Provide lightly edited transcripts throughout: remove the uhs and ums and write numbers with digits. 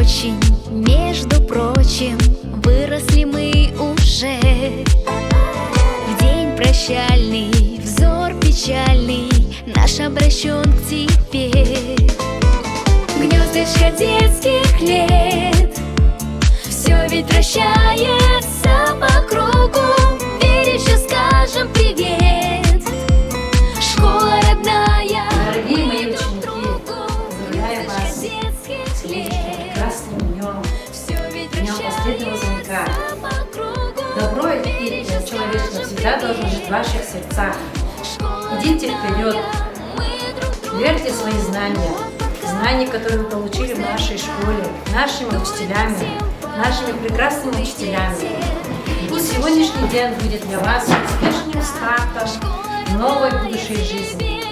очень, между прочим, выросли мы уже. В день прощальный, взор печальный наш обращен к тебе. Гнездышко детских лет, все ведь вращается по кругу. Теперь еще скажем привет, школа родная. Дорогие мои ученики, поздравляю вас с прекрасным днем, днем последнего звонка. Добро и человечество всегда должно жить в ваших сердцах. Идите вперед, верьте в свои знания, которые вы получили в нашей школе, нашими учителями, нашими прекрасными учителями. Пусть сегодняшний день будет для вас успешным стартом новой будущей жизни.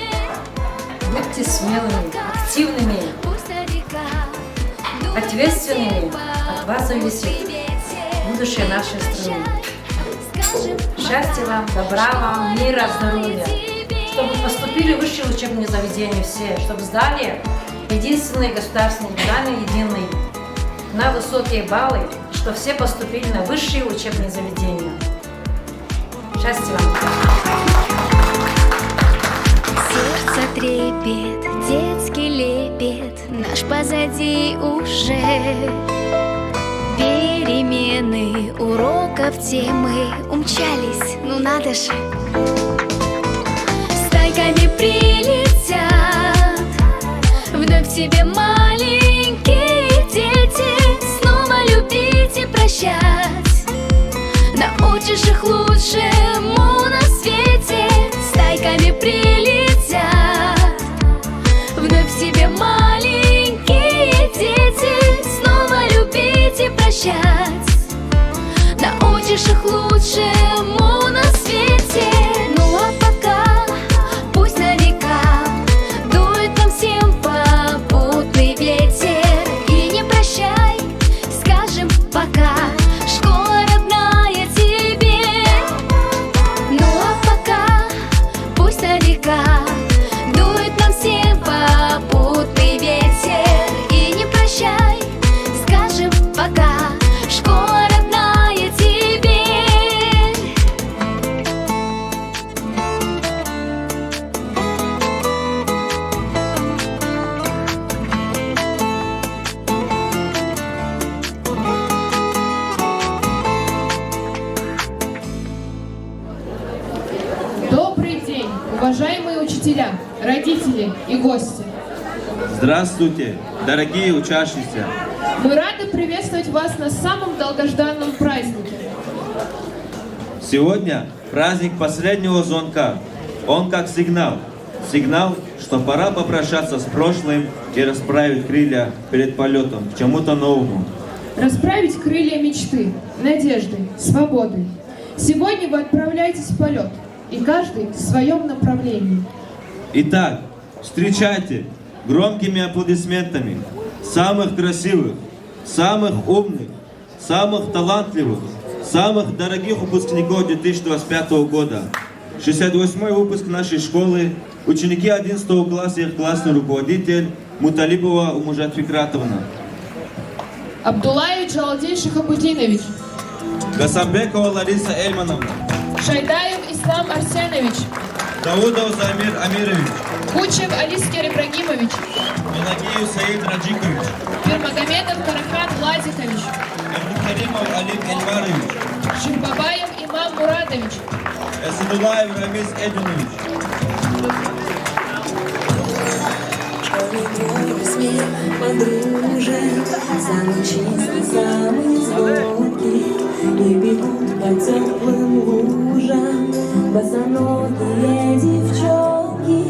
Будьте смелыми, активными, ответственными. От вас зависит будущее нашей страны. Счастья вам, добра вам, мира, здоровья. Чтобы поступили в высшие учебные заведения все, чтобы сдали единственный государственный экзамен, единый, на высокие баллы, что все поступили на высшие учебные заведения. Счастья вам! Сердце трепет, детский лепет наш позади уже. Перемены уроков темы умчались, ну надо же. Стайками прилетят вновь к тебе маленькие дети. Снова любить и прощать, научишь их лучшему на свете. Стайками прилетят вновь к тебе маленькие дети. Снова любить и прощать, научишь их лучшему на свете. Ну а пока пусть на века дует нам всем попутный ветер. И не прощай, скажем пока, школа родная тебе. Ну а пока пусть на века дует нам всем попутный ветер. И не прощай, скажем пока, школа родная тебе. Добрый день, уважаемые учителя, родители и гости. Здравствуйте, дорогие учащиеся! Мы рады приветствовать вас на самом долгожданном празднике. Сегодня праздник последнего звонка. Он как сигнал. Сигнал, что пора попрощаться с прошлым и расправить крылья перед полетом к чему-то новому. Расправить крылья мечты, надежды, свободы. Сегодня вы отправляетесь в полет, и каждый в своем направлении. Итак, встречайте громкими аплодисментами самых красивых, самых умных, самых талантливых, самых дорогих выпускников 2025 года. 68-й выпуск нашей школы, ученики 11 класса и их классный руководитель Муталипова Умужат Фикратовна. Абдуллаев Джалалдин Шихабудинович. Гасамбекова Лариса Эльмановна. Шайдаев Ислам Арсенович. Даудов Замир Амирович. Кучев Алискер Ибрагимович. Мелагиев Саид Раджикович. Пирмагомедов Карахан Владикович. Абдукаримов Алим Эльмарович. Шимбабаев Имам Мурадович. Эсидулаев Рамис Эдунович. Подружек, самый чистый, самый звонкий, и бегут по теплым лужам босоногие девчонки,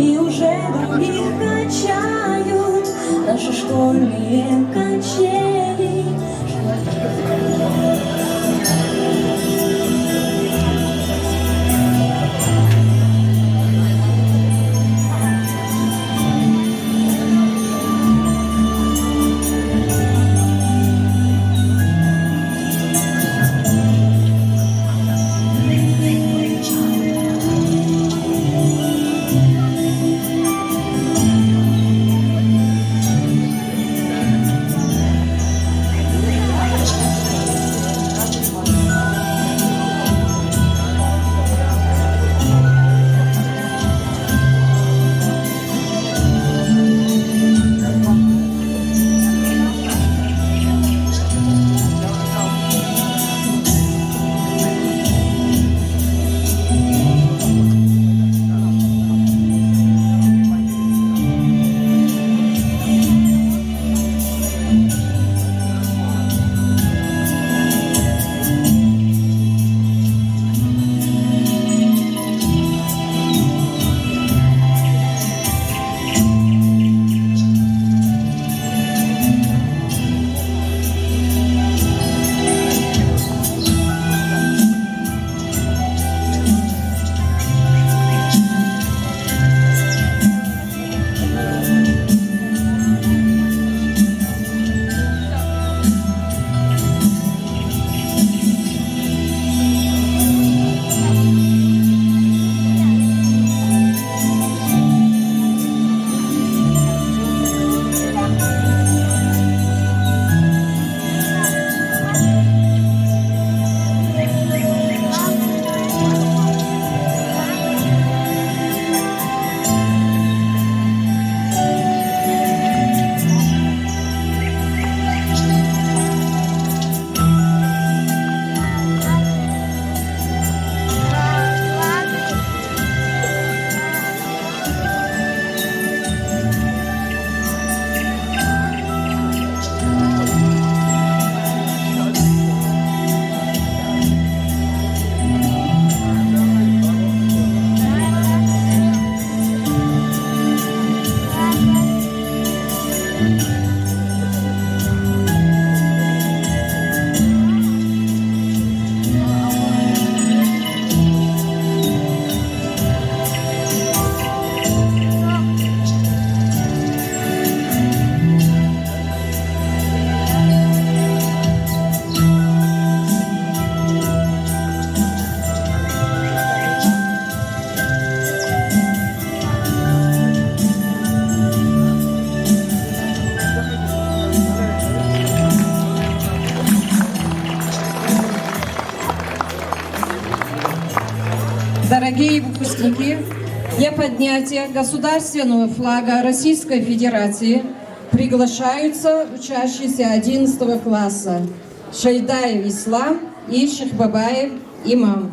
и уже других качают наши школьные качели. Дорогие выпускники, для поднятия государственного флага Российской Федерации приглашаются учащиеся 11 класса Шайдаев Ислам и Шихбабаев Имам.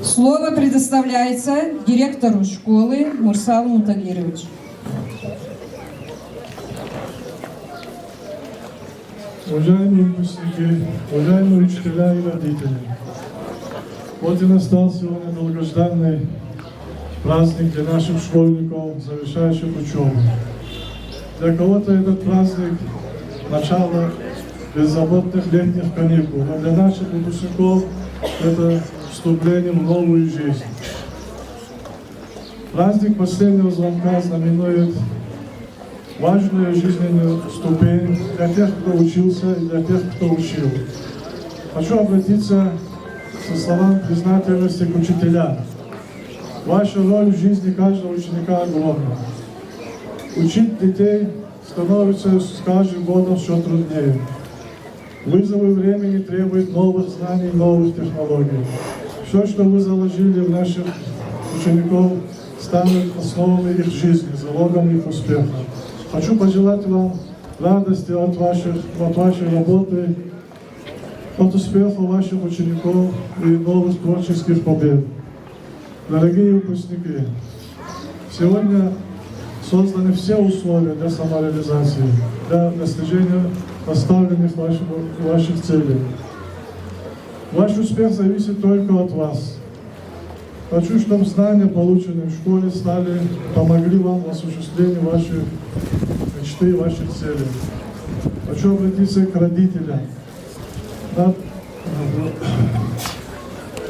Слово предоставляется директору школы Мурсалу Мутагировичу. Уважаемые выпускники, уважаемые учителя и родители, вот и настал сегодня долгожданный праздник для наших школьников, завершающих учебу. Для кого-то этот праздник – начало беззаботных летних каникул, но для наших выпускников это вступление в новую жизнь. Праздник последнего звонка знаменует важную жизненную ступень для тех, кто учился, и для тех, кто учил. Хочу обратиться со словами признательности к учителям. Ваша роль в жизни каждого ученика огромна. Учить детей становится с каждым годом все труднее. Вызовы времени требуют новых знаний, новых технологий. Все, что вы заложили в наших учеников, станет основой их жизни, залогом их успеха. Хочу пожелать вам радости от вашей работы, от успеха ваших учеников и новых творческих побед. Дорогие выпускники, сегодня созданы все условия для самореализации, для достижения поставленных ваших целей. Ваш успех зависит только от вас. Хочу, чтобы знания, полученные в школе, помогли вам в осуществлении вашей мечты и ваших целей. Хочу обратиться к родителям.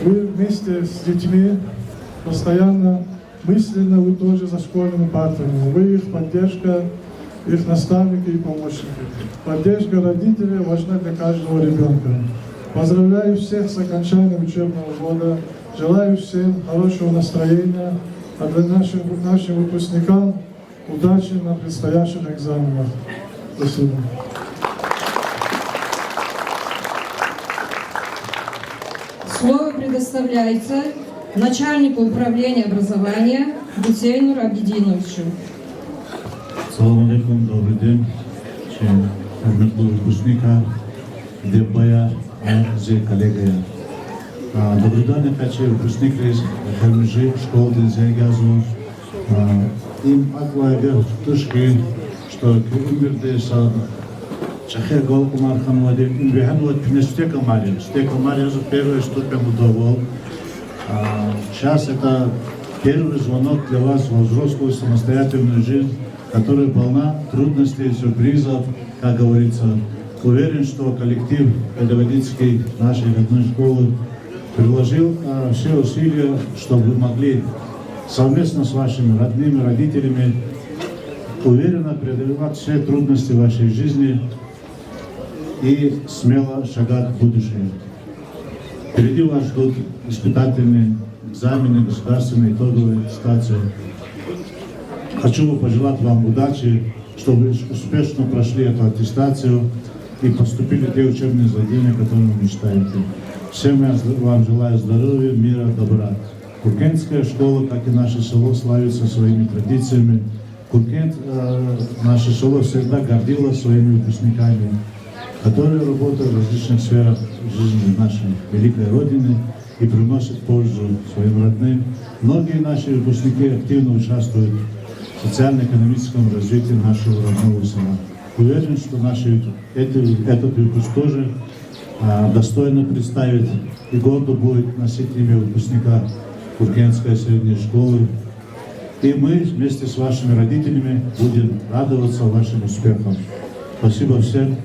Вы вместе с детьми постоянно, мысленно вы тоже за школьными партами. Вы их поддержка, их наставники и помощники. Поддержка родителей важна для каждого ребенка. Поздравляю всех с окончанием учебного года. Желаю всем хорошего настроения, а для нашим выпускникам удачи на предстоящих экзаменах. Спасибо. Слово предоставляется начальнику управления образования Гусейну Абдидиновичу. Салам алейкум, добрый день. Hürmetli выпускника, Депбая, зе коллега. Добрый день, хочу выпускник из Хермежи, школы Зегазу. Им аквайгер тушки, что умерли са Чахе Голкумар Ханвади, Инвиханвад Пинестека Мария. Стека Мария за первую ступень удовол. Сейчас это первый звонок для вас во взрослую самостоятельную жизнь, которая полна трудностей, сюрпризов, как говорится. Уверен, что коллектив педагогический нашей родной школы приложил все усилия, чтобы вы могли совместно с вашими родными, родителями уверенно преодолевать все трудности вашей жизни и смело шагать в будущее. Впереди вас ждут испытательные экзамены, государственные итоговые аттестации. Хочу пожелать вам удачи, чтобы успешно прошли эту аттестацию и поступили в те учебные заведения, которые вы мечтаете. Всем я вам желаю здоровья, мира, добра. Куркентская школа, как и наше село, славится своими традициями. Куркент, наше село, всегда гордилось своими выпускниками, которые работают в различных сферах жизни нашей великой Родины и приносят пользу своим родным. Многие наши выпускники активно участвуют в социально-экономическом развитии нашего родного села. Уверен, что этот выпуск тоже достойно представит и гордо будет носить имя выпускника Куркентской средней школы. И мы вместе с вашими родителями будем радоваться вашим успехам. Спасибо всем.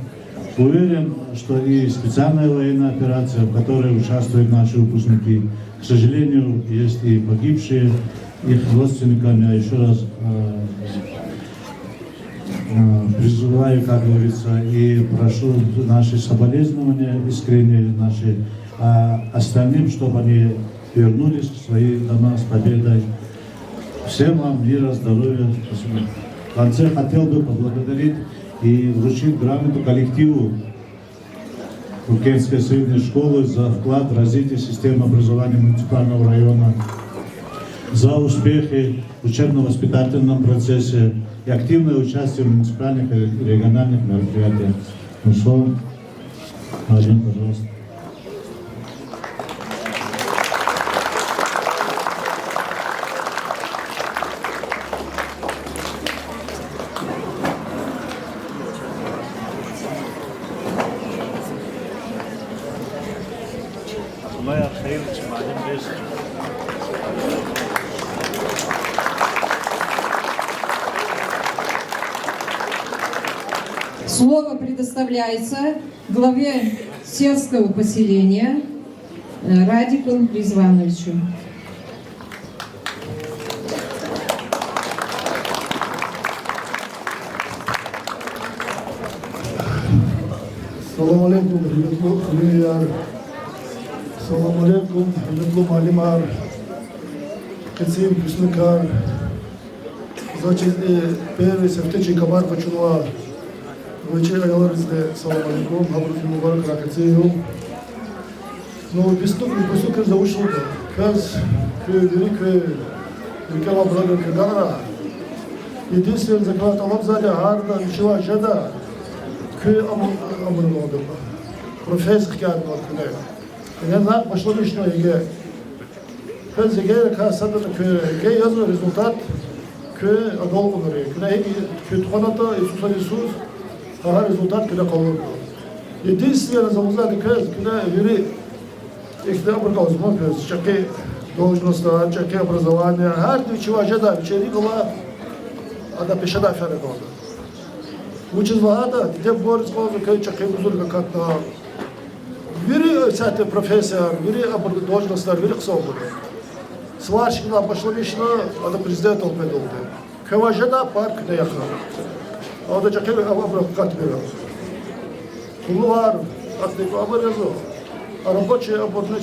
Уверен, что и специальная военная операция, в которой участвуют наши выпускники, к сожалению, есть и погибшие, их родственниками. А еще раз призываю, как говорится, и прошу наши соболезнования искренние наши, остальным, чтобы они вернулись в свои дома с победой. Всем вам мира, здоровья. Спасибо. В конце хотел бы поблагодарить и вручить грамоту коллективу Куркентской средней школы за вклад в развитие системы образования муниципального района, за успехи в учебно-воспитательном процессе и активное участие в муниципальных и региональных мероприятиях. Ну что, Марин, пожалуйста. Слово предоставляется главе сельского поселения Радику Резвановичу. Салам алейкум, hürmetli Hülya. Салам алейкум, hürmetli Malimar. Кацим Пюсникар. Значит, первый сефтечи Камар Кочунуа. Вечер аяларызды салам алейкум, хабрус мубарак ракацию. Но вистук заушилда. Каз великого блага Кагара. Единственный заклад Аллах заля гарда ничего жада. Амрмода. Профессор Кядмот кне. Не знаю, пошло лишнего еге. Каз еге касада ке язу результат ке адолгонори. Ке тхоната Иисус ага результат кне калор. Единственное замуза кез кне вери их абргауз мокез чаке должность, чаке образование. Хард ничего жада, вечерикала ада пешада ферегода. Учит вагада, где борец мозу кайча кайбузурга катна. Вери сате профессор, вери должностар, вери ксобур. сварщикна başlamışla adı prezident oldu. Kavajada park ne yakın. Orada çakır avrat veriyor. Kulu var, aktif haber yazıyor. Рабочие оборудование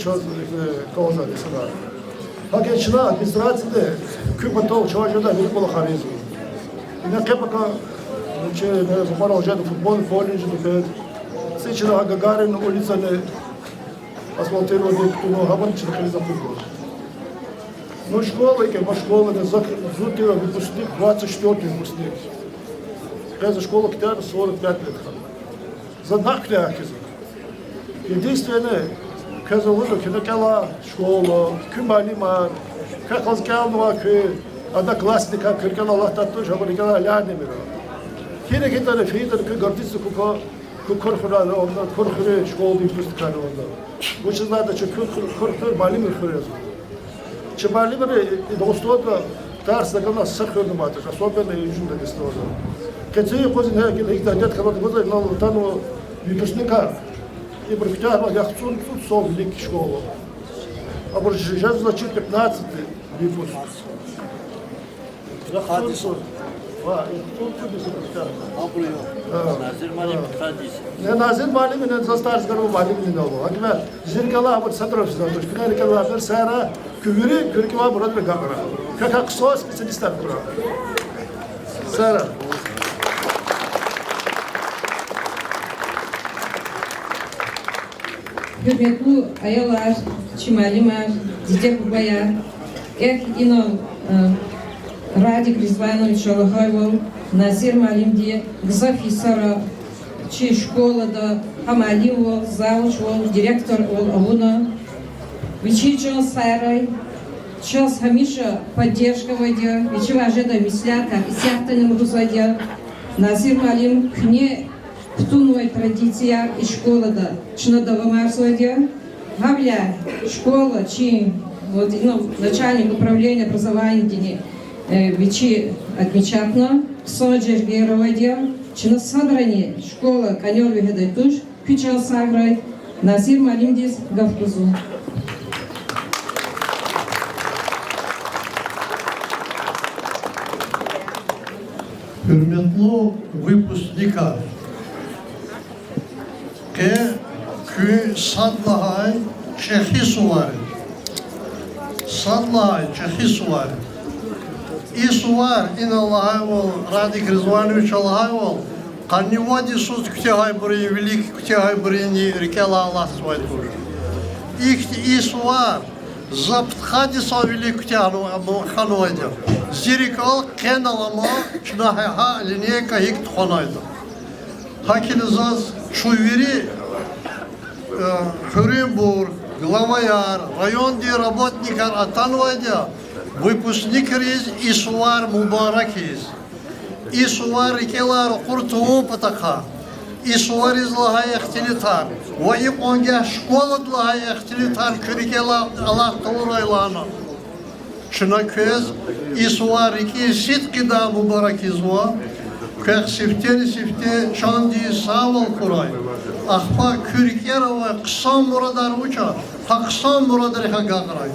кауза десана. Hakikaten administrasyonda küpatol çalışıyor da bir kolu харизм. Ne kepaka ne zaman hoca da futbol oyuncu da сейчас Гагарин улица не асфальтировали, кто хабар через футбол. Ну школа не закрутила выпускник 24-й выпускник. Эта школа китара 45 лет. Задак язык. Единственное, казалось, что накала школа, кумалимар, как он сказал, одноклассника, киркала лахтатуш, а киркала лянемира. Хире китара фидер, гордится корхурали, он корхуре школу выпускали он. Вы же знаете, что корхур малимир хурез. Че малимир и достойно тарс на сахарный матч, особенно южный дестрой. Какие позиции их дадят, когда будет на лутану выпускника. И прочитал, я хочу тут сол великий школу. А вот сейчас значит 15-й выпуск. Я хочу сол. Не Назир Малим, не за старший город Малим не дало. А когда зеркала вот сотрудничество, то есть когда зеркала персера, кювери, кюркива бродер гамра. Как со специалист бра. Сара. Hürmetli ayalar, çimalimar, didek bayağı, inon Радик Ризванович Шалахайвол, Назир Малимди, Гзафисара, чи школа да Хамаливол, завуч вол, директор вол Ауна, Вичичон Сайрай, час Хамиша поддержка водя, Вичива Жеда Мислята, и сяхтанем Рузадя, Назир Малим, хне птуной традиция и школа да Чнодова Марсвадя, Гавля, школа, чи начальник управления образования Вичи отмечатно, Соджер Геровадя, Чина Садрани, школа Каньор Вегедайтуш, Кючал Саграй, Назир Малимдис Гавкузу. Hürmetli выпускника, kü sadlahay çehisuvare, sadlahay çehisuvare. İsuvar иналлагайвол Радик Ризванович Аллагайвол, канниводи суд ктягай бурин великий ктягай бурини рекела Аллах свой тур. Ихти Исуар заптхади са велик ктягну ханойда. Зирикал кеналама чнахаха линейка хикт ханойда. Хакинизаз шуйвери Хюренбург, главаяр, районный работникар атанвайда. Выпускник из Исуар Мубарак из. Исуар Икелар Курту Патаха. Исуар из Лагая Хтилитар. Ваим онга школа Лагая Хтилитар Кюрикела Аллах Таурайлана. Шинакез Исуар Ики Ситкида Мубарак изва. Как сифте Чанди Савал Курай. Ахпа Кюрикерова Ксам Мурадар Уча. Хаксам Мурадар Хагаграй.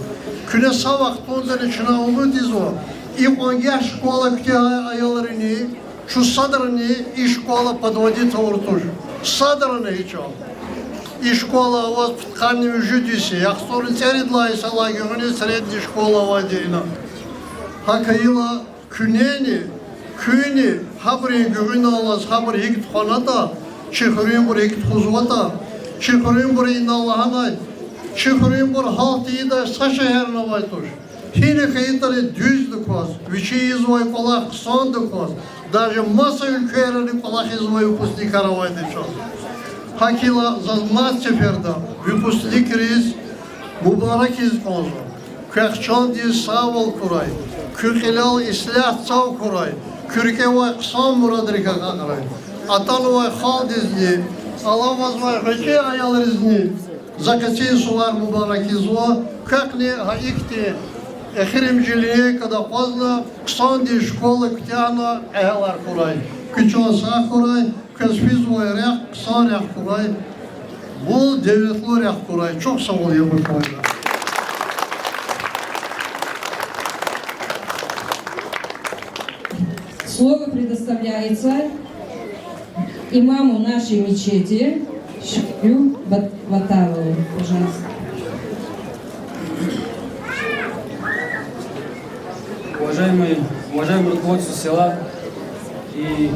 Küne sabah tonları çına umut izvo. İlk onge şkola küte ayarlarını, şu sadrani işkola подводит товартуш. Sadrani hiç ol. İşkola вас ткани жудиси. Яхторын середлай сала гюни средняя школа вадина. Hakayla küni habri güvün Allah'ız habri hikit xanada. Çıkırın buraya hikit huzvata. Çıkırın buraya inallahana. Çıkırın bur haltıyı da saşeherne vaytuş. Hine kayıtları düzdük var. Viçi izvay kolak sandık var. Даже masa ülkelerini kolak izvay выпускник karavaydı çok. Hakila zazmat seferda выпускник riz mübarek iz konzu. Kırkçan diye sağol kuray. Kırkilal islah sağ kuray. Kürke vay kısan muradrika kakray. Atan vay hal dizli. Alamaz vay hıçı ayalır izni. Закатей сулар мубарак изво, как не хаикти, эхримжилие, когда поздно, ксанди школы ктяна, эхлар курай, кючон са курай, каспизвой рях, ксан рях курай, бул деветлу рях курай, çok sağ ol yavrum kурай. Слово предоставляется имаму нашей мечети Шуклю Ваталову. Пожалуйста. Уважаемый руководство села и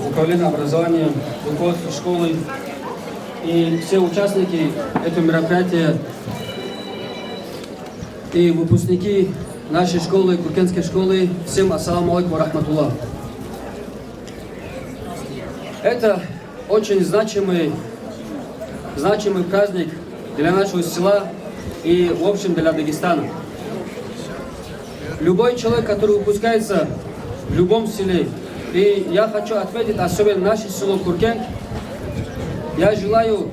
управление образованием, руководство школы и все участники этого мероприятия и выпускники нашей школы, Куркенской школы, всем ассаламу алейкум ва рахматуллах. Это очень значимый праздник для нашего села и, в общем, для Дагестана. Любой человек, который выпускается в любом селе, и я хочу отметить, особенно наше село Куркен, я желаю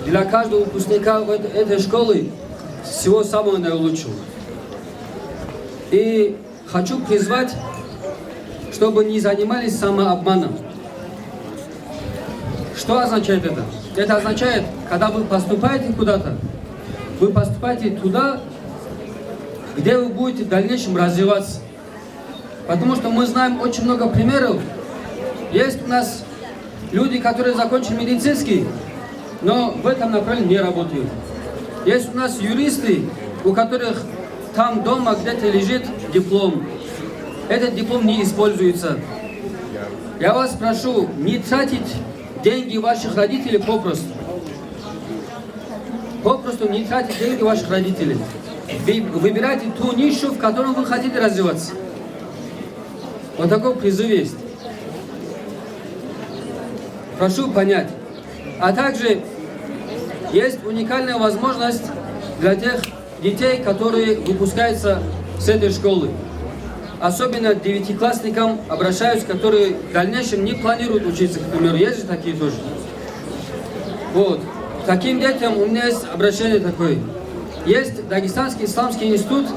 для каждого выпускника этой школы всего самого наилучшего. И хочу призвать, чтобы не занимались самообманом. Что означает это? Это означает, когда вы поступаете куда-то, вы поступаете туда, где вы будете в дальнейшем развиваться. Потому что мы знаем очень много примеров. Есть у нас люди, которые закончили медицинский, но в этом направлении не работают. Есть у нас юристы, у которых там дома где-то лежит диплом. Этот диплом не используется. Я вас прошу не тратить деньги ваших родителей попросту. Попросту не тратить деньги ваших родителей. Выбирайте ту нишу, в которой вы хотите развиваться. Вот такой призыв есть. Прошу понять. А также есть уникальная возможность для тех детей, которые выпускаются с этой школы. Особенно девятиклассникам обращаюсь, которые в дальнейшем не планируют учиться, к примеру. Есть же такие тоже. Вот. Таким детям у меня есть обращение такое. Есть Дагестанский исламский институт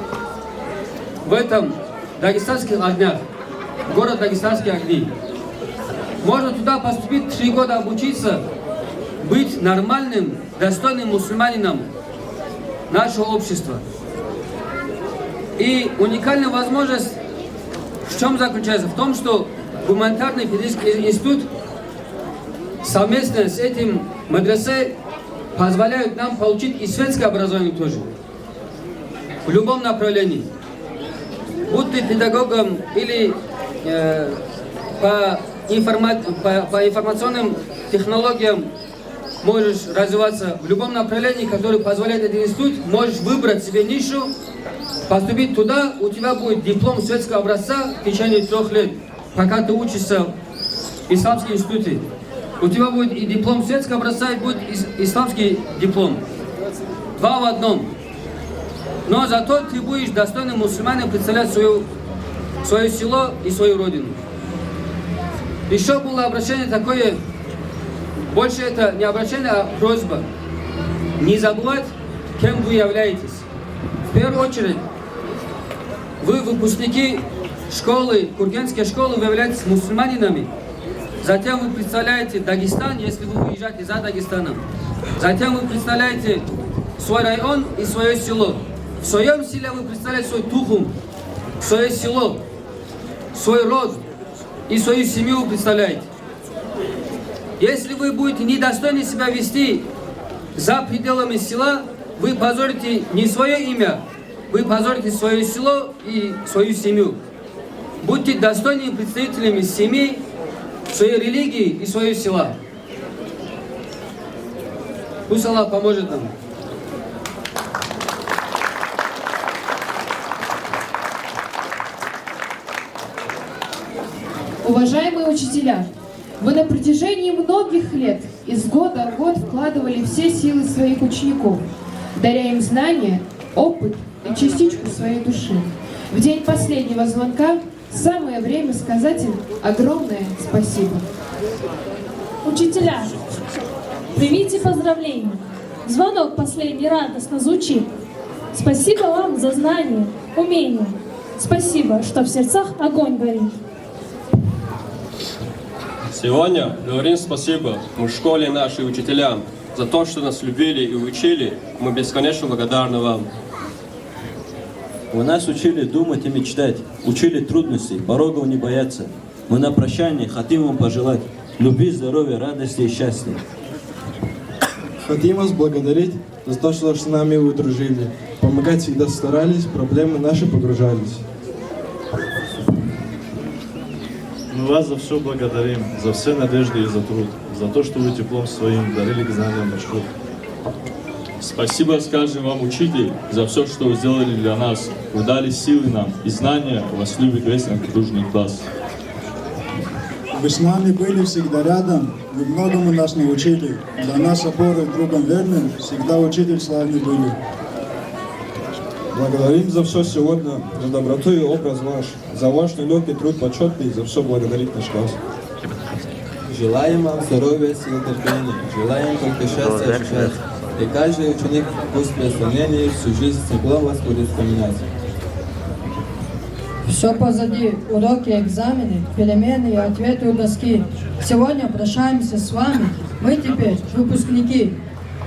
в этом Дагестанских огнях. Город Дагестанские огни. Можно туда поступить, 3 года обучиться, быть нормальным, достойным мусульманином нашего общества. И уникальная возможность в чем заключается? В том, что гуманитарный педагогический институт совместно с этим мадресе позволяют нам получить и светское образование тоже. В любом направлении. Будь ты педагогом или по информационным технологиям можешь развиваться в любом направлении, которое позволяет этот институт, можешь выбрать себе нишу, поступить туда, у тебя будет диплом светского образца в течение 3 лет, пока ты учишься в исламском институте. У тебя будет и диплом светского образца, и будет исламский диплом. 2 в 1. Но зато ты будешь достойным мусульманином представлять свое село и свою родину. Еще было обращение такое, больше это не обращение, а просьба. Не забывать, кем вы являетесь. В первую очередь, вы выпускники школы, Куркенской школы, вы являетесь мусульманинами. Затем вы представляете Дагестан, если вы уезжаете за Дагестаном. Затем вы представляете свой район и свое село. В своем селе вы представляете свой тухум, свое село, свой род и свою семью вы представляете. Если вы будете недостойно себя вести за пределами села, вы позорите не свое имя, вы позорите свое село и свою семью. Будьте достойными представителями семьи, своей религии и своего села. Пусть Аллах поможет нам. Уважаемые учителя, вы на протяжении многих лет из года в год вкладывали все силы своих учеников, даря им знания, опыт и частичку своей души. В день последнего звонка самое время сказать им огромное спасибо. Учителя, примите поздравления. Звонок последний радостно звучит. Спасибо вам за знания, умения. Спасибо, что в сердцах огонь горит. Сегодня говорим спасибо мы в школе нашим учителям за то, что нас любили и учили. Мы бесконечно благодарны вам. Вы нас учили думать и мечтать, учили трудностей, порогов не бояться. Мы на прощание хотим вам пожелать любви, здоровья, радости и счастья. Хотим вас благодарить за то, что с нами вы дружили. Помогать всегда старались, проблемы наши погружались. Мы вас за все благодарим, за все надежды и за труд, за то, что вы теплом своим дарили к знаниям маршрут. Спасибо скажем вам, учитель, за все, что вы сделали для нас. Вы дали силы нам и знания, вас любит весь наш дружный класс. Вы с нами были всегда рядом, вы многому нас научили. Для нас опорой другом верным, всегда учитель славный были. Благодарим за все сегодня, за доброту и образ ваш, за ваш нелегкий труд почетный, за все благодарит наш класс. Желаем вам здоровья, сил, терпения, желаем только счастья ощущать. И каждый ученик пусть без сомнений всю жизнь с теплом вас будет вспоминать. Все позади, уроки, экзамены, перемены и ответы у доски. Сегодня прощаемся с вами, мы теперь выпускники.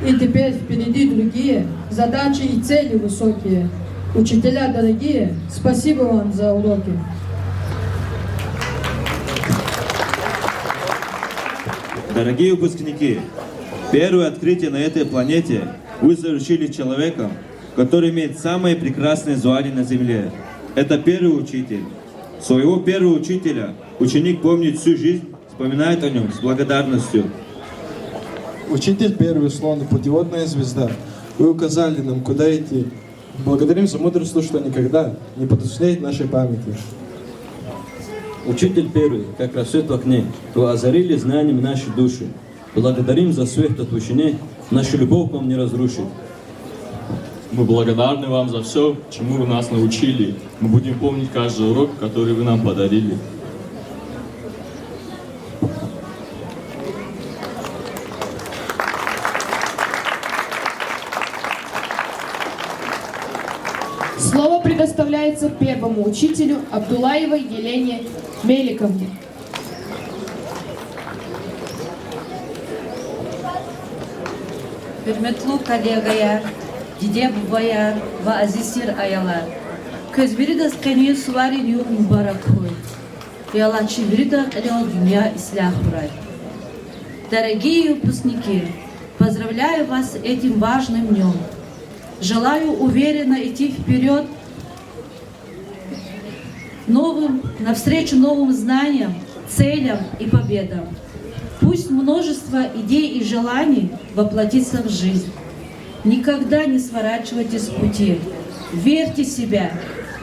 И теперь впереди другие задачи и цели высокие. Учителя дорогие, спасибо вам за уроки. Дорогие выпускники, первое открытие на этой планете вы совершили человеком, который имеет самые прекрасные звания на Земле. Это первый учитель. Своего первого учителя ученик помнит всю жизнь, вспоминает о нем с благодарностью. Учитель первый слон и путеводная звезда. Вы указали нам, куда идти. Благодарим за мудрость, что никогда не потускнеет нашей памяти. Учитель первый, как рассвет в окне, вы озарили знанием наши души. Благодарим за свет отпущения, нашу любовь вам не разрушит. Мы благодарны вам за все, чему вы нас научили. Мы будем помнить каждый урок, который вы нам подарили. Слово предоставляется первому учителю Абдулаевой Елене Меликовне. Hürmetli kollegalar, Dide babalar ve azizler ayalar. Közbiri de skaniye suvari diyor mübarek koy. Ялачи врида алел дня исля хурай. Дорогие выпускники, поздравляю вас с этим важным днем. Желаю уверенно идти вперед навстречу новым знаниям, целям и победам. Пусть множество идей и желаний воплотится в жизнь. Никогда не сворачивайте с пути. Верьте в себя,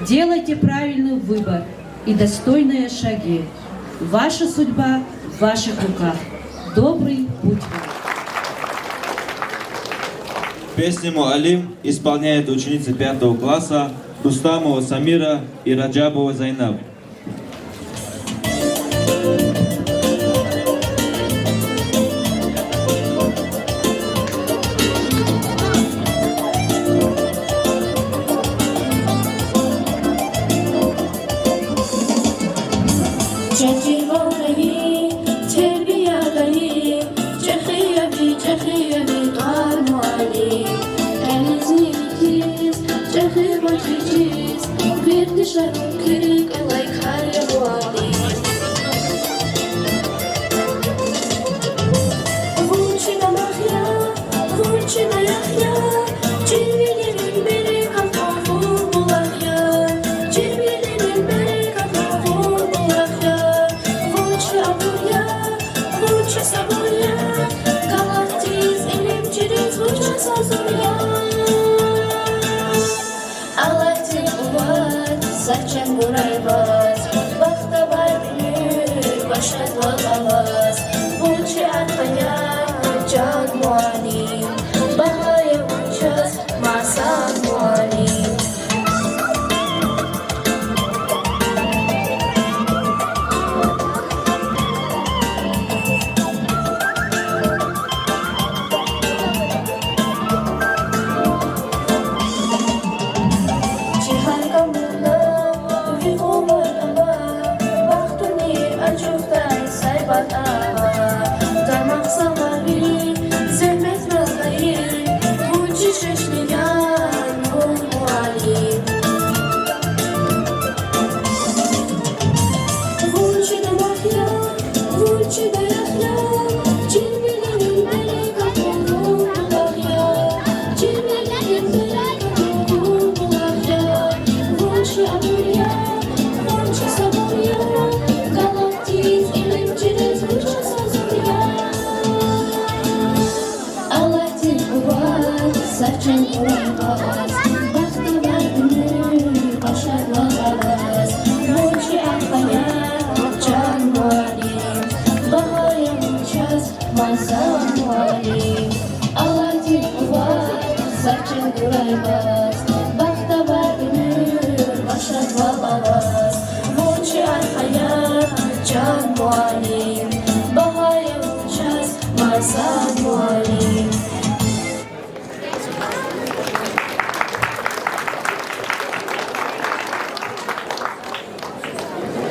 делайте правильный выбор и достойные шаги. Ваша судьба в ваших руках. Добрый путь вам. Песню «Муалим» исполняет ученицы 5 класса Рустамова Самира и Раджабова Зайнаб.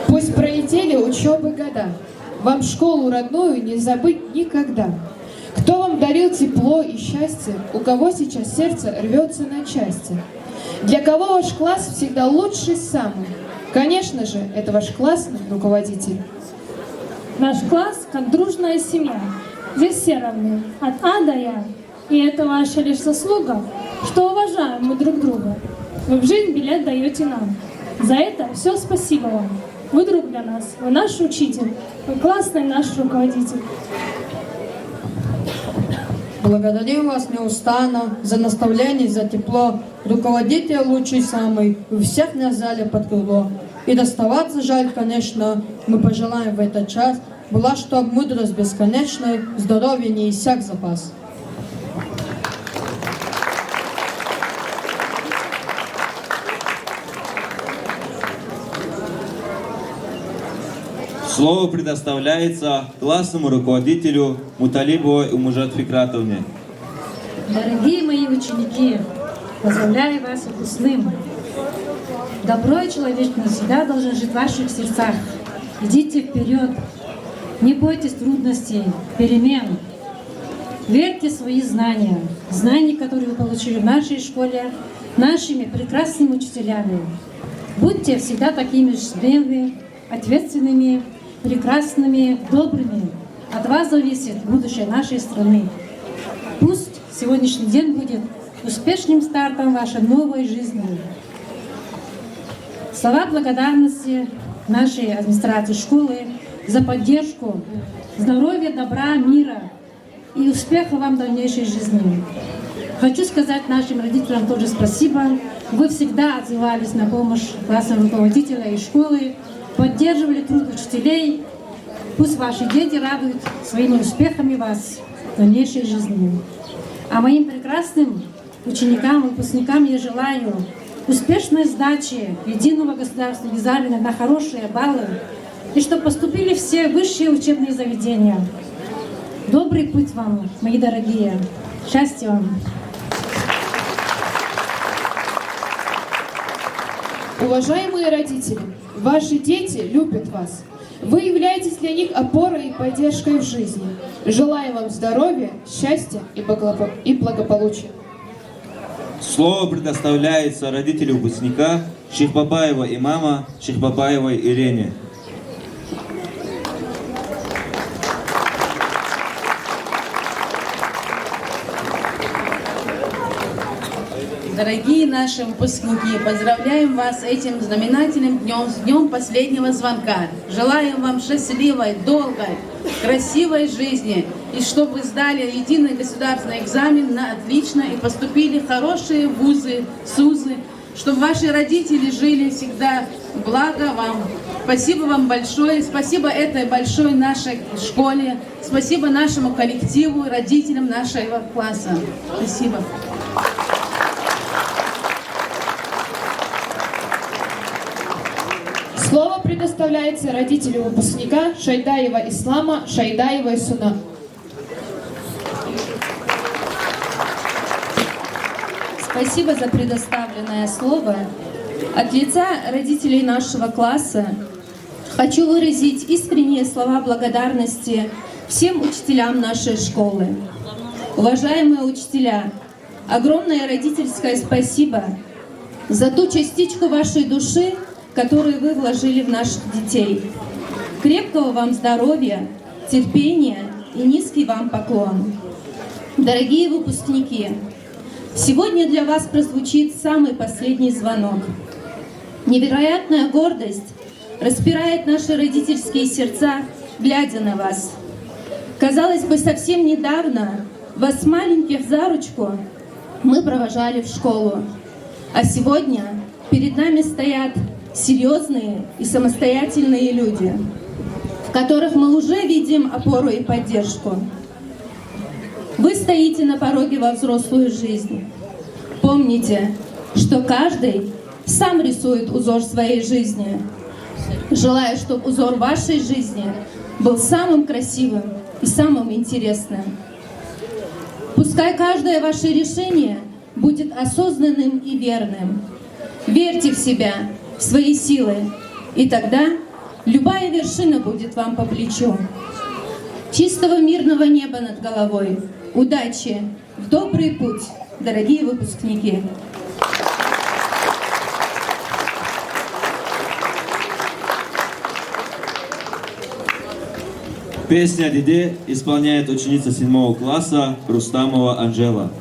Пусть пролетели учебы года, вам школу родную не забыть никогда. Кто вам дарил тепло и счастье, у кого сейчас сердце рвется на части? Для кого ваш класс всегда лучший самый? Конечно же, это ваш классный руководитель. Наш класс как дружная семья. Здесь все равны, от А до Я. И это ваша лишь заслуга, что уважаем мы друг друга. Вы в жизнь билет даете нам. За это все спасибо вам. Вы друг для нас, вы наш учитель, вы классный наш руководитель. Благодарим вас неустанно за наставление, за тепло. Руководитель лучший самый, вы всех на зале под крыло. И расставаться жаль, конечно, мы пожелаем в этот час, была чтоб мудрость бесконечная, здоровье не иссяк запас. Слово предоставляется классному руководителю Муталибовой Умужат Фикратовне. Дорогие мои ученики, поздравляю вас с выпускным. Добро и человечность всегда должен жить в ваших сердцах. Идите вперед, не бойтесь трудностей, перемен. Верьте в свои знания, знания, которые вы получили в нашей школе, нашими прекрасными учителями. Будьте всегда такими же смелыми, ответственными, прекрасными, добрыми. От вас зависит будущее нашей страны. Пусть сегодняшний день будет успешным стартом вашей новой жизни. Слова благодарности нашей администрации школы за поддержку, здоровья, добра, мира и успеха вам в дальнейшей жизни. Хочу сказать нашим родителям тоже спасибо. Вы всегда отзывались на помощь классного руководителя и школы, поддерживали труд учителей. Пусть ваши дети радуют своими успехами вас в дальнейшей жизни. А моим прекрасным ученикам, выпускникам я желаю успешной сдачи единого государственного экзамена на хорошие баллы и чтобы поступили все высшие учебные заведения. Добрый путь вам, мои дорогие. Счастья вам. Уважаемые родители, ваши дети любят вас. Вы являетесь для них опорой и поддержкой в жизни. Желаем вам здоровья, счастья и благополучия. Слово предоставляется родителю выпускника Шихбабаева имама Шихбабаевой Ирене. Дорогие наши выпускники, поздравляем вас с этим знаменательным днем, с днем последнего звонка. Желаем вам счастливой, долгой, красивой жизни. И чтобы вы сдали единый государственный экзамен на отлично и поступили в хорошие вузы, СУЗы. Чтобы ваши родители жили всегда благо вам. Спасибо вам большое. Спасибо этой большой нашей школе. Спасибо нашему коллективу, родителям нашего класса. Спасибо. Слово предоставляется родителю выпускника Шайдаева Ислама Шайдаевой Суна. Спасибо за предоставленное слово. От лица родителей нашего класса хочу выразить искренние слова благодарности всем учителям нашей школы. Уважаемые учителя, огромное родительское спасибо за ту частичку вашей души, которую вы вложили в наших детей. Крепкого вам здоровья, терпения и низкий вам поклон. Дорогие выпускники, сегодня для вас прозвучит самый последний звонок. Невероятная гордость распирает наши родительские сердца, глядя на вас. Казалось бы, совсем недавно вас маленьких за ручку мы провожали в школу. А сегодня перед нами стоят серьезные и самостоятельные люди, в которых мы уже видим опору и поддержку. Вы стоите на пороге во взрослую жизнь. Помните, что каждый сам рисует узор своей жизни. Желаю, чтобы узор вашей жизни был самым красивым и самым интересным. Пускай каждое ваше решение будет осознанным и верным. Верьте в себя, в свои силы, и тогда любая вершина будет вам по плечу. Чистого мирного неба над головой. Удачи! В добрый путь, дорогие выпускники! Песня «Диде» исполняет ученица 7 класса Рустамова Анжела.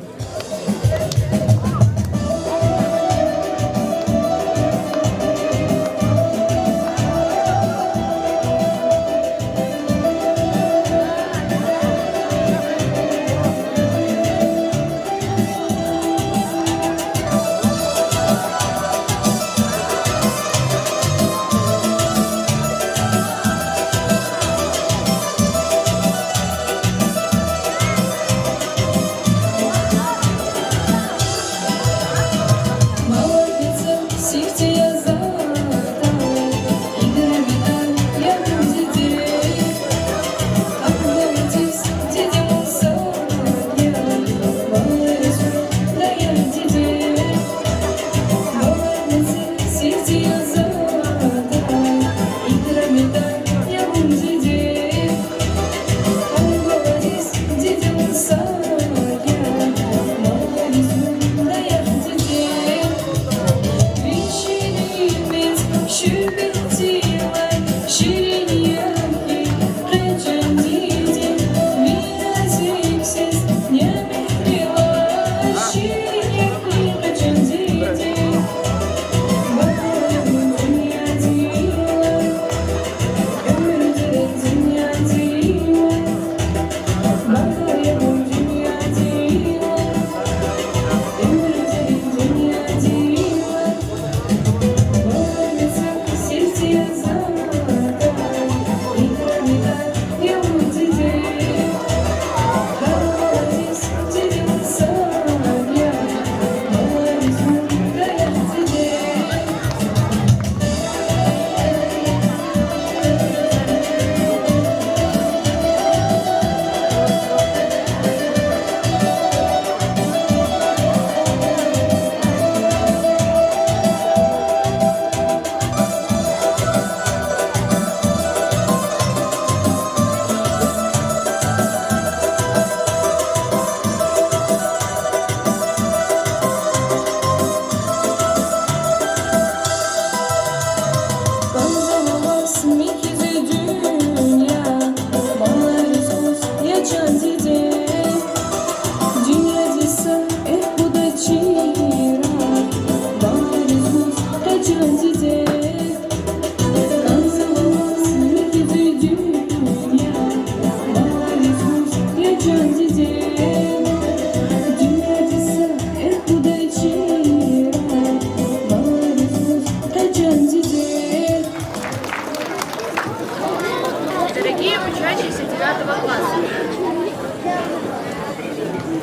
Дорогие учащиеся 9 класса,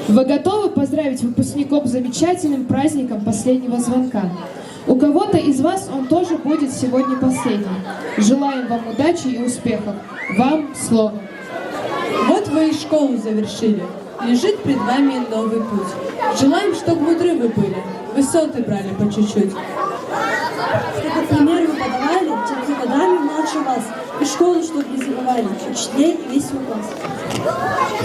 вы готовы поздравить выпускников с замечательным праздником последнего звонка? У кого-то из вас он тоже будет сегодня последним. Желаем вам удачи и успехов. Вам слово. Вот вы и школу завершили. Лежит пред вами новый путь. Желаем, чтобы мудры вы были, высоты брали по чуть-чуть. Чтобы пример вы подавали тем за годами младше вас, и школу, чтобы не забывали, учителей и весь класс.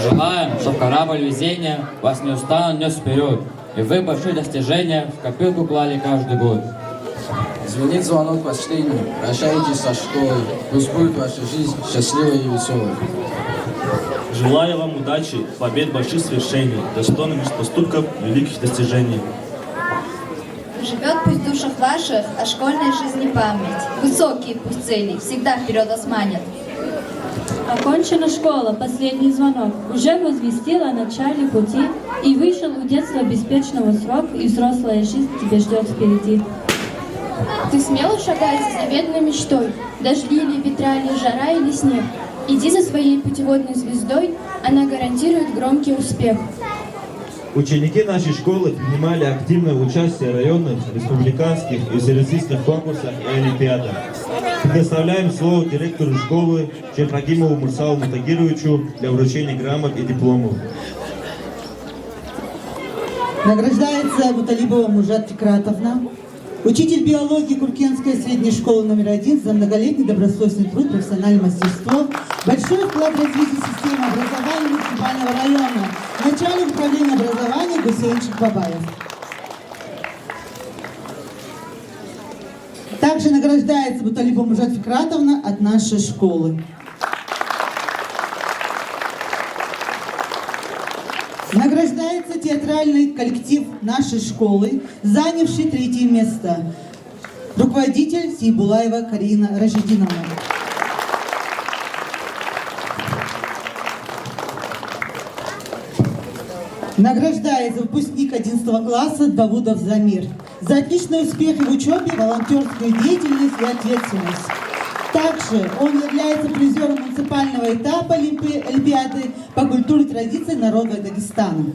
Желаем, чтобы корабль везения вас неустанно нес вперед, и вы большие достижения в копилку клали каждый год. Звенит звонок последний, прощайтесь со школой, пусть будет ваша жизнь счастливой и веселой. Желаю вам удачи, побед, больших свершений, достойных поступков, великих достижений. Живет пусть в душах ваших о школьной жизни память. Высокие пусть цели всегда вперед вас манят. Окончена школа, последний звонок. Уже возвестил о начале пути, и вышел у детства беспечного срок, и взрослая жизнь тебя ждет впереди. Ты смело шагай за заветной мечтой, дожди или ветра, или жара, или снег. Иди за своей путеводной звездой, она гарантирует громкий успех. Ученики нашей школы принимали активное участие в районных, республиканских и всероссийских конкурсах и олимпиадах. Предоставляем слово директору школы Шерхакимову Мурсалу Мутагировичу для вручения грамот и дипломов. Награждается Буталибова Мужат Фикратовна, учитель биологии Куркенской средней школы номер 1 за многолетний добросовестный труд, профессиональное мастерство, большой вклад в развитие системы образования муниципального района, начальник управления образования Гусейнчик Бабаев. Также награждается Буталибова Мужат Фикратовна от нашей школы. Награждается театральный коллектив нашей школы, занявший 3-е место. Руководитель Сейбулаева Карина Рашидиновна. Награждается выпускник 11 класса Давудов Замир за отличные успехи в учебе, волонтерскую деятельность и ответственность. Также он является призером муниципального этапа Олимпиады по культуре и традиции народа Дагестана.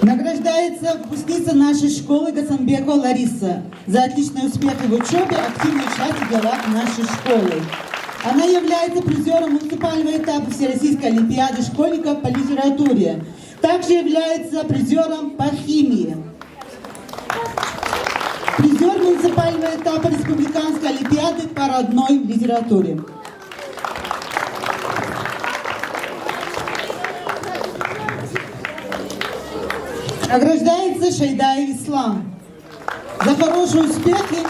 Награждается выпускница нашей школы Гасанбекова Лариса за отличные успехи в учебе, активную часть в делах нашей школы. Она является призером муниципального этапа Всероссийской олимпиады школьников по литературе. Также является призером по химии. Призер муниципального этапа Республиканской олимпиады по родной литературе. Награждается Шайдаев Ислам за хорошие успехи,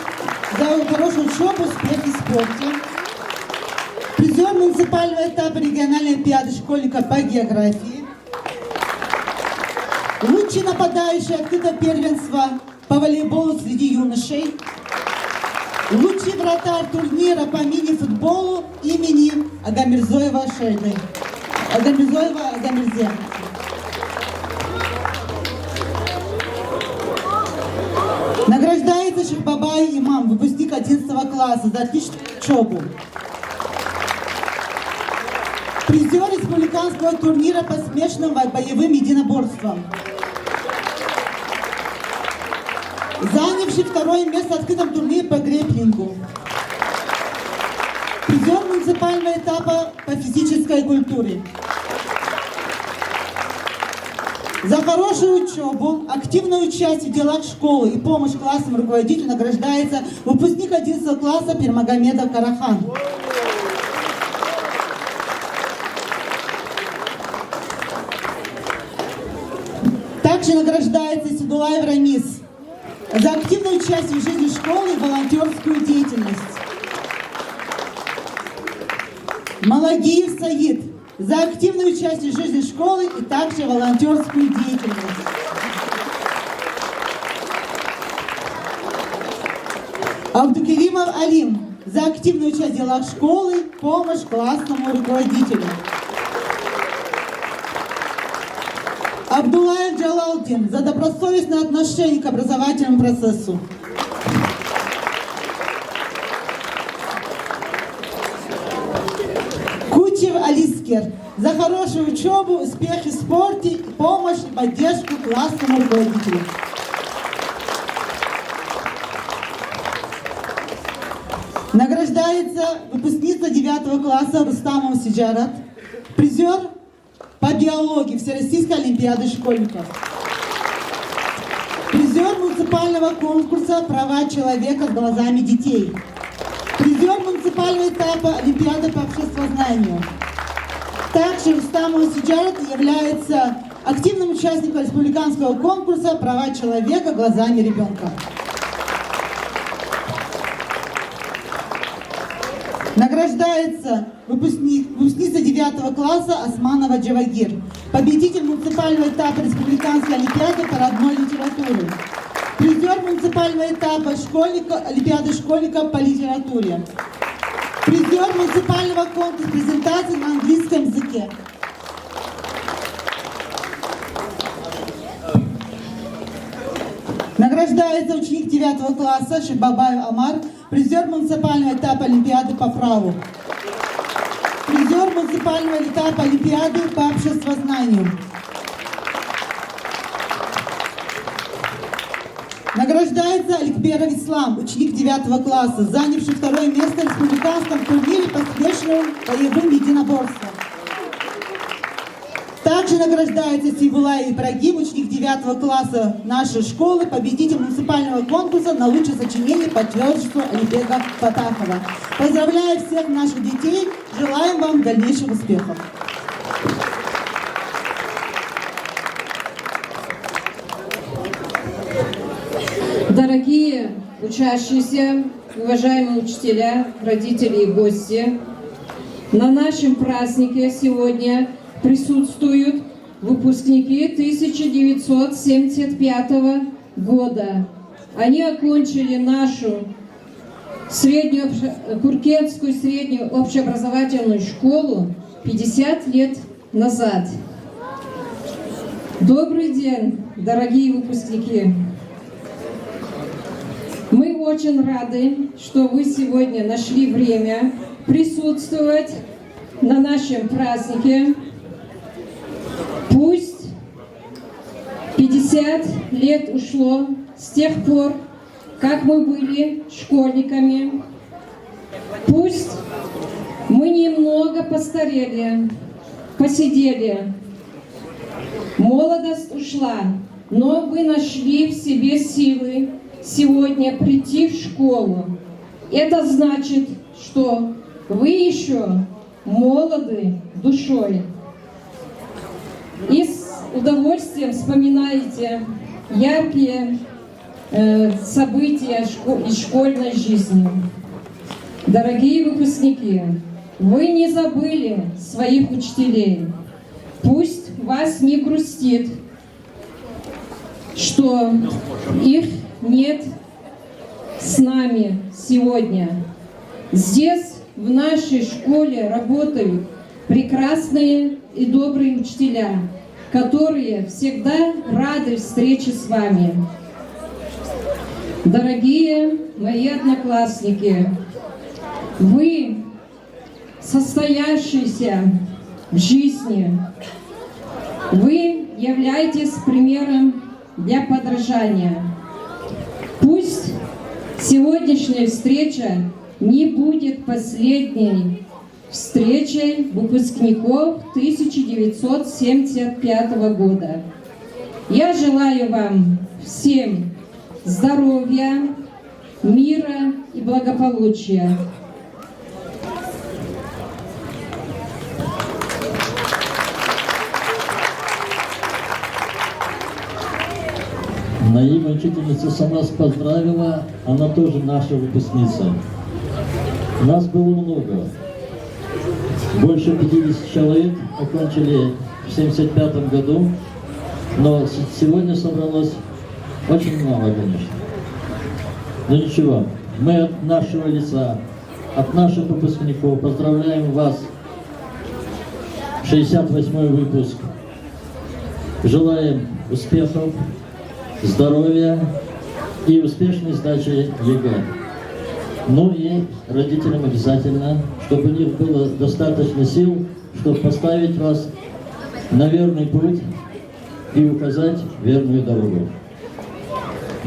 за хорошую учебу, успехи в спорте. Призер муниципального этапа региональной олимпиады школьников по географии. Лучший нападающий открытого первенства по волейболу среди юношей. Лучший вратарь турнира по мини-футболу имени Агамирзоева Шейды. Агамирзоева Агамирзе. Награждается Шахбабай Имам, выпускник 11 класса за отличную учебу. Призер республиканского турнира по смешанным боевым единоборствам. Занявший 2-е место в открытом турнире по грэпплингу. Призер муниципального этапа по физической культуре. За хорошую учебу, активное участие в делах школы и помощь классным руководителю награждается выпускник 11 класса Пирмагомедов Карахан. Также награждается Сидулаев Рамис за активное участие в жизни школы и волонтерскую деятельность. Малагиев Саид за активное участие в жизни школы и также волонтерскую деятельность. Абдукеримов Алим за активное участие в делах школы, помощь классному руководителю. Абдулаев Джалалдин за добросовестное отношение к образовательному процессу. Кучев Алискер за хорошую учебу, успехи в спорте, помощь и поддержку классному руководителю. Награждается выпускница 9 класса Рустамова Сиджарат, призер по биологии Всероссийской олимпиады школьников. Призер муниципального конкурса «Права человека с глазами детей». Призер муниципального этапа Олимпиады по обществознанию. Также Рустамова Сиджарат является активным участником республиканского конкурса «Права человека глазами ребенка». Награждается выпускница 9 класса Османова Джавагир, победитель муниципального этапа Республиканской олимпиады по родной литературе. Призер муниципального этапа Олимпиады школьников по литературе. Призер муниципального конкурса презентации на английском языке. Награждается ученик 9 класса Шибабаев Амар, призер муниципального этапа Олимпиады по праву. Призер муниципального этапа Олимпиады по обществознанию. Награждается Аликберов Ислам, ученик 9 класса, занявший 2-е место в республиканском турнире по смешанным боевым единоборствам. Также награждается Сибулаев Ибрагим, ученик 9 класса нашей школы, победитель муниципального конкурса на лучшее сочинение по творчеству Алибека Фатахова. Поздравляю всех наших детей, желаем вам дальнейших успехов. Дорогие учащиеся, уважаемые учителя, родители и гости, на нашем празднике сегодня присутствуют выпускники 1975 года. Они окончили нашу Куркенскую среднюю общеобразовательную школу 50 лет назад. Добрый день, дорогие выпускники! Мы очень рады, что вы сегодня нашли время присутствовать на нашем празднике. Пусть 50 лет ушло с тех пор, как мы были школьниками. Пусть мы немного постарели, посидели. Молодость ушла, но вы нашли в себе силы сегодня прийти в школу. Это значит, что вы еще молоды душой. И с удовольствием вспоминаете яркие события из школьной жизни. Дорогие выпускники, вы не забыли своих учителей. Пусть вас не грустит, что их нет с нами сегодня. Здесь, в нашей школе, работают прекрасные и добрые учителя, которые всегда рады встрече с вами. Дорогие мои одноклассники, вы состоявшиеся в жизни, вы являетесь примером для подражания. Пусть сегодняшняя встреча не будет последней встречей выпускников 1975 года. Я желаю вам всем здоровья, мира и благополучия. Наима учительница сама поздравила, она тоже наша выпускница. Нас было много. Больше 50 человек окончили в 1975 году, но сегодня собралось очень мало, конечно. Но ничего, мы от нашего лица, от наших выпускников поздравляем вас, 68-й выпуск. Желаем успехов, здоровья и успешной сдачи ЕГЭ. Ну и родителям обязательно, чтобы у них было достаточно сил, чтобы поставить вас на верный путь и указать верную дорогу.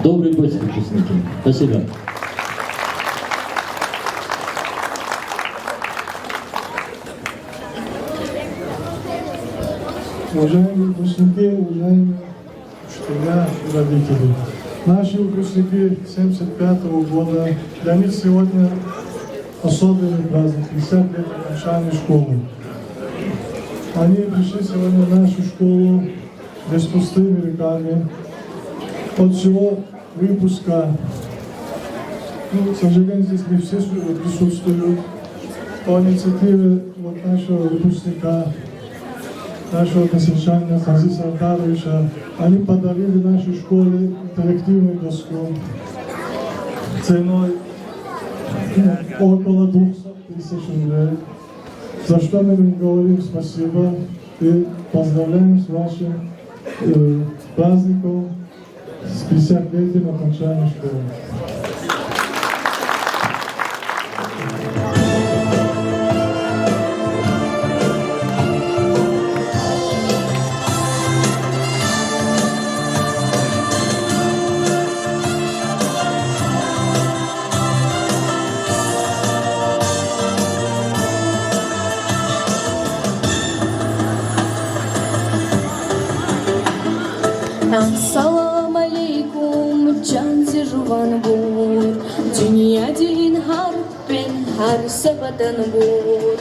Добрый путь, выпускники. Спасибо. Уважаемые выпускники, уважаемые учителя и родители. Наши выпускники 1975 года, для них сегодня особенный праздник, 50 лет окончания школы. Они пришли сегодня в нашу школу без пустыми руками. От всего выпуска, к сожалению, здесь не все присутствуют, по инициативе нашего выпускника нашего посвящения Хазиса Артаровича. Они подарили нашей школе интерактивную доску ценой около 200 тысяч рублей, за что мы им говорим спасибо и поздравляем с вашим праздником, с 50-летием окончания школы. Ассалам алейкум, жан жуван бур, dünya din harpen har sabatan bur.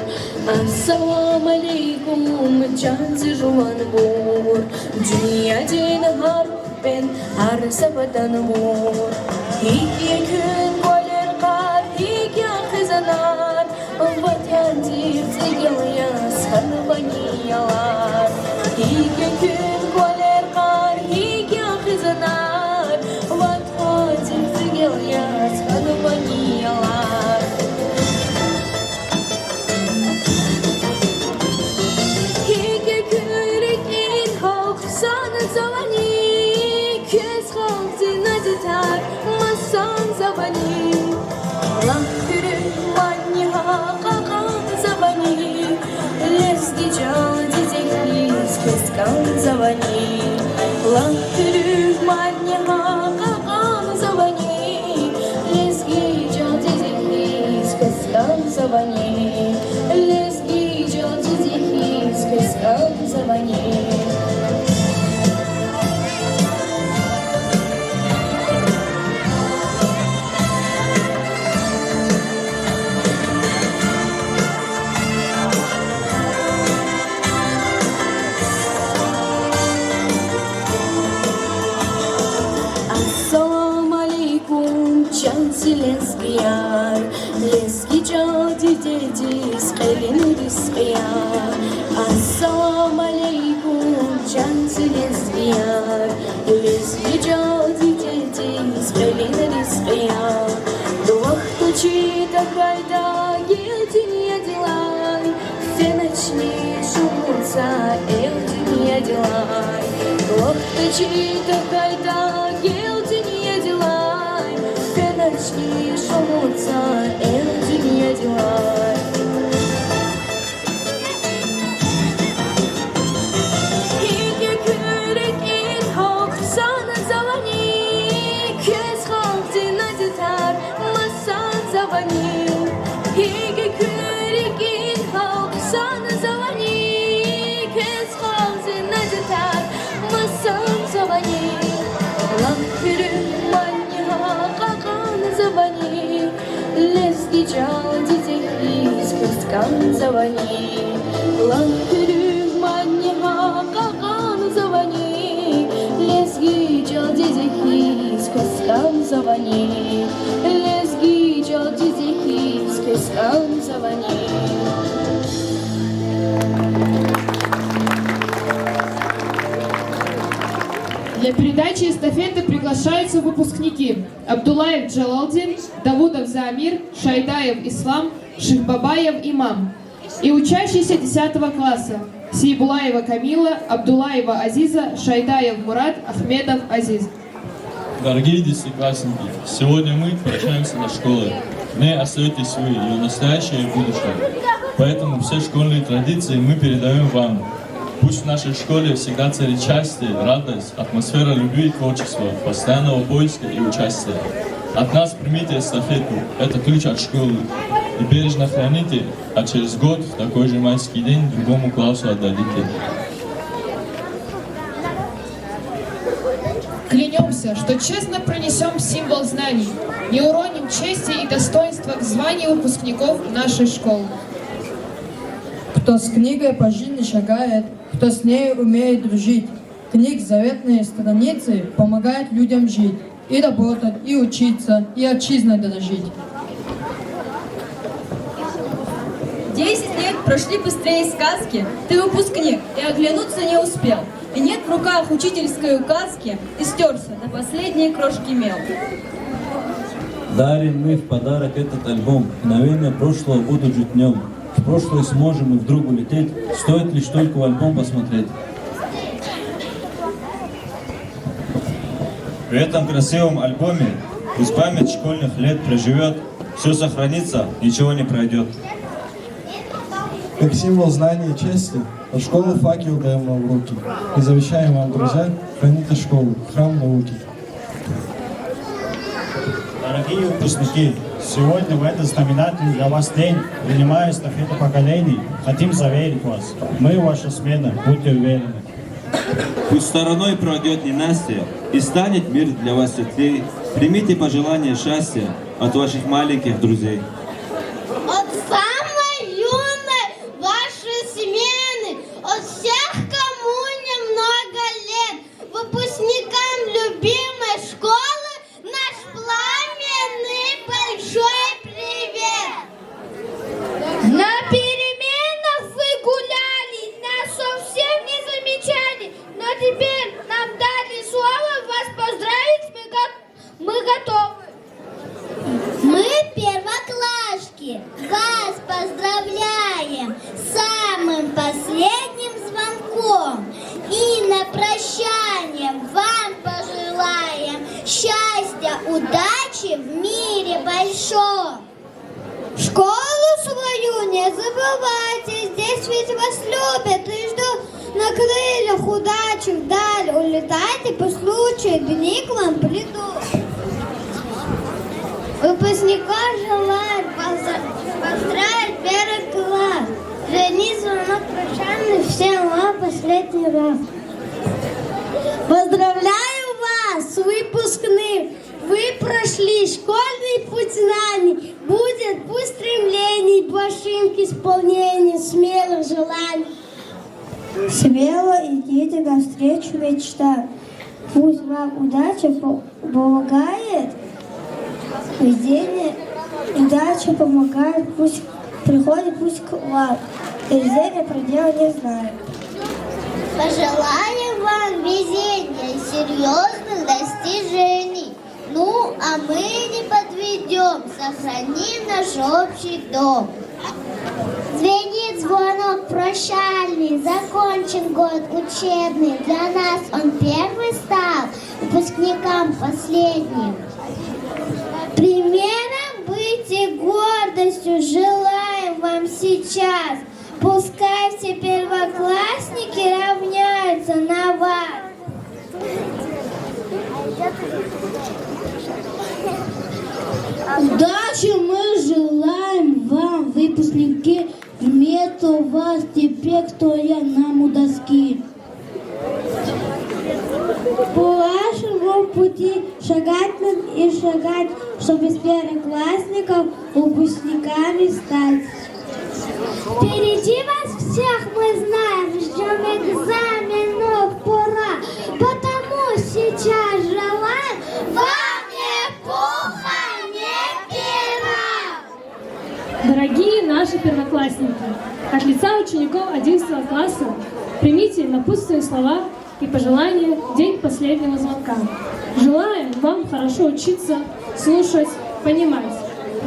Ассалам алейкум, жан жуван бур, dünya din harpen har sabatan bur. İki gün goler kar, iki kızanar, vatan tirtigil yas hanvaniyalar. İki gün goler kar, iki kızanar, vatan tirtigil yas hanvaniyalar. İki kürekin halk sana zavani, kes halk zinazitar, masan zavani. Lan kürü manyaha kakan zavani, leski jadi zekliz keskan zavani. Lan kürü manyaha kakan zavani, leski jadi zekliz keskan zavani. Leski jadi zekliz keskan zavani. Ассалам алейкум, чанси лесбияр, лески джади деди скелин рискияр. Ассалам алейкум, чанси лесбияр, лески джади деди скелин рискияр. Дуахтучи такайда елдин ядилай, все ночни шумутся элдин ядилай. Дуахтучи такайда елдин ядилай, все ночни шумутся элдин ядилай. İki kürekin halk sana zavani, kes halk zinazitar, masan zavani. İki kürekin halk sana zavani, kes halk zinazitar, masan zavani. Lan kürü manyaha kakan zavani, leski jadi zekliz keskan zavani. Lan kürü manyaha kakan zavani, leski jadi zekliz keskan zavani. Leski jadi zekliz keskan zavani. Для передачи эстафеты приглашаются выпускники Абдулаев Джалалдин, Давудов Заамир, Шайдаев Ислам, Шихбабаев Имам и учащиеся 10 класса Сейбулаева Камила, Абдулаева Азиза, Шайдаев Мурат, Ахмедов Азиз. Дорогие десятиклассники, сегодня мы прощаемся на школе. В ней остаетесь вы, ее настоящее и будущее. Поэтому все школьные традиции мы передаем вам. Пусть в нашей школе всегда царит счастье, радость, атмосфера любви и творчества, постоянного поиска и участия. От нас примите эстафету, это ключ от школы. И бережно храните, а через год в такой же майский день другому классу отдадите. Клянемся, что честно пронесем символ знаний, не уроним чести и достоинства к званию выпускников нашей школы. Кто с книгой по жизни шагает, кто с ней умеет дружить. Книг заветные страницы помогают людям жить, и работать, и учиться, и отчизной дорожить. 10 лет прошли быстрее сказки, ты выпускник и оглянуться не успел. И нет в руках учительской указки, и стерся до последней крошки мел. Дарим мы в подарок этот альбом. Мгновения прошлого будут жить днем. В прошлое сможем мы вдруг улететь, стоит лишь только в альбом посмотреть. В этом красивом альбоме пусть память школьных лет проживет, все сохранится, ничего не пройдет. Как символ знания и чести, от школы факел даем вам в руки и завещаем вам, друзья, храните школу, храм науки. Дорогие выпускники, сегодня в этот знаменательный для вас день, принимая эстафету поколений, хотим заверить вас, мы ваша смена, будьте уверены. Пусть стороной пройдет ненастье и станет мир для вас светлей. Примите пожелания счастья от ваших маленьких друзей. От самой юной вашей смены, от всех, кому немного лет, выпускникам любимой школы, наш пламенный большой привет! На переменах вы гуляли, нас совсем не замечали, но теперь нам дали слово, вас поздравить мы готовы. Мы первоклашки, вас поздравляем с самым последним звонком и на прощание вам пожелаем счастья, удачи в мире большом. Школу свою не забывайте, здесь ведь вас любят и ждут. На крыльях удачи вдаль улетайте, по случаю дни к вам придут. Выпускников желаю поздравить первый класс. Звени звонок прощальный, всем вам последний раз. Поздравляю вас с выпускным. Вы прошли школьный путь знаний. Будет пусть стремлений, большим к исполнению смелых желаний. Смело идите навстречу мечтам. Пусть вам удача помогает. Везение, удача помогает, пусть приходит, пусть к вам. Везение предела не знает. Пожелаем вам везения и серьезных достижений. Ну, а мы не подведем, сохраним наш общий дом. Звенит звонок прощальный, закончен год учебный. Для нас он первый стал, выпускникам последним. Примером быть и гордостью желаем вам сейчас. Пускай все первоклассники равняются на вас. Удачи мы желаем вам, выпускники. Вместо вас теперь, кто я нам у доски. По вашему пути шагать и шагать, чтобы из первоклассников выпускниками стать. Впереди вас всех мы знаем, ждем экзаменов пора, потому сейчас желаем вам ни пуха, ни пера. Дорогие наши первоклассники, от лица учеников 11 класса примите напутственные слова и пожелания в день последнего звонка. Желаем вам хорошо учиться, слушать, понимать,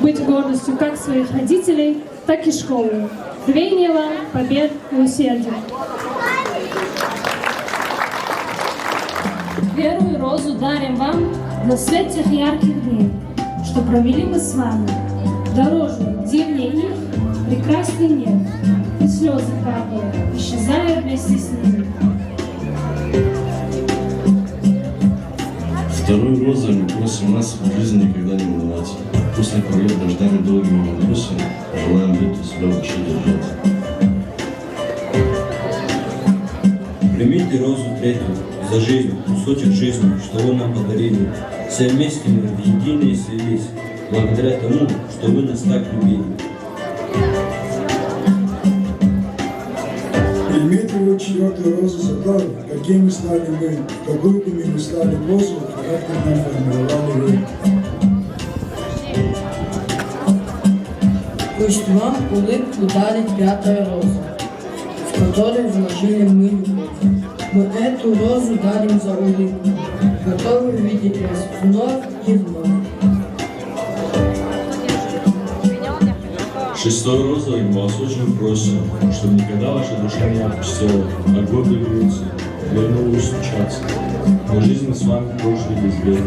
быть гордостью как своих родителей, так и школы. Рвения вам, побед и усердия. Первую розу дарим вам за свет тех ярких дней, что провели мы с вами. Дороже, дивнее их, прекрасней нет, и слезы капают, исчезая вместе с ними. Второй розой мы просим нас в жизни никогда не унывать. После пролет дождями долгими мы бросим, желаем быть у себя в душе держать. Примите розу третью за жизнь, кусочек жизни, что вы нам подарили. Все вместе мы в единые слились, благодаря тому, что вы нас так любили. Примите вы четвертую розу за то, какими стали мы, какую бы ни стали розу, характер нам формировали вы. Пусть вам улыбку дарит пятая роза, в которой вложили мы любовь. Мы эту розу дарим за улыбку, готовы видеть вас вновь и вновь. Шестой розой мы вас очень просим, чтобы никогда ваша душа не опустела, а годы льются, вернули стучаться. Но жизнь мы с вами прожили без бед.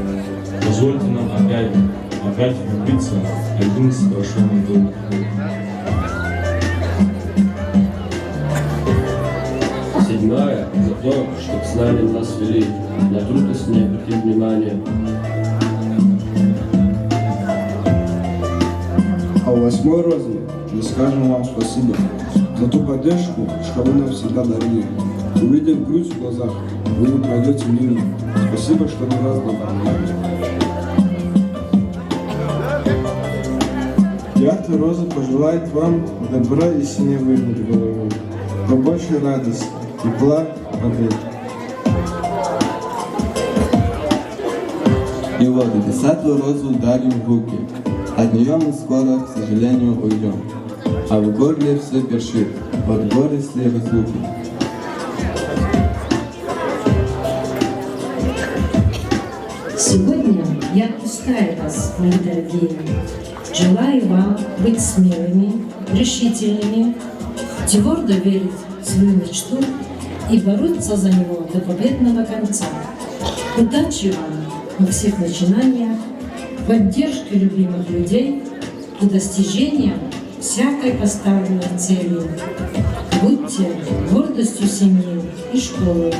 Позвольте нам опять влюбиться, один из прошенных долгих лет. Седьмая за то, что к знаниям нас вели, на трудность не обратим внимания. А у восьмой розы мы скажем вам спасибо за ту поддержку, что вы нам всегда дарили. Увидев грусть в глазах, вы не пройдете мимо. Спасибо, что не раз напомнили. Девятая роза пожелает вам добра и синевы над головой, побольше радости, тепла, побед. И вот, 10-ю розу дарим в руки. От нее мы скоро, к сожалению, уйдем. А в горле все першит, от горести разлуки. Сегодня я отпускаю вас, мои дорогие. Желаю вам быть смелыми, решительными, твердо верить в свою мечту и бороться за него до победного конца. Удачи вам во всех начинаниях, поддержки любимых людей и достижения всякой поставленной цели. Будьте гордостью семьи и школы.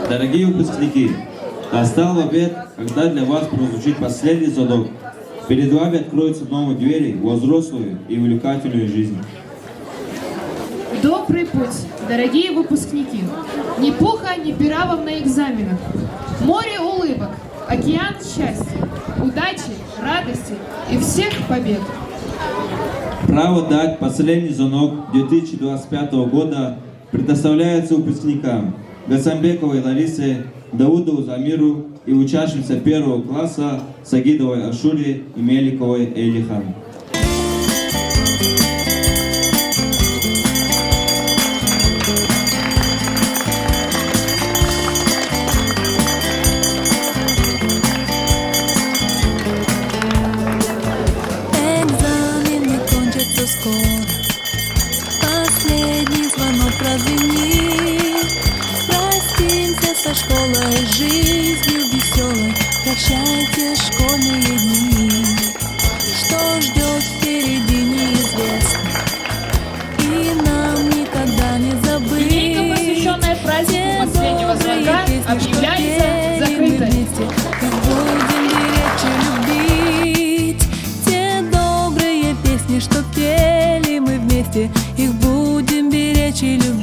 Дорогие выпускники, настал обед, когда для вас прозвучит последний звонок. Перед вами откроются новые двери во взрослую и увлекательную жизнь. Добрый путь, дорогие выпускники! Ни пуха, ни пера вам на экзаменах. Море улыбок, океан счастья, удачи, радости и всех побед. Право дать последний звонок 2025 года предоставляется выпускникам Гасамбековой Ларисе, Даудову Замиру и учащимся первого класса Сагидовой Ашуре и Меликовой Эйлихан. Экзамены кончатся скоро, последний звонок прозвенит. Простимся со школой, жизнью веселой, прощайте школьные дни. Что ждет впереди, неизвестно, и нам никогда не забыть. Линейка, посвященная празднику последнего звонка, объявляется закрытой. Будем беречь и любить те добрые песни, что пели мы вместе. Их будем беречь и любить.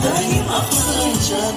Daim aklına geçen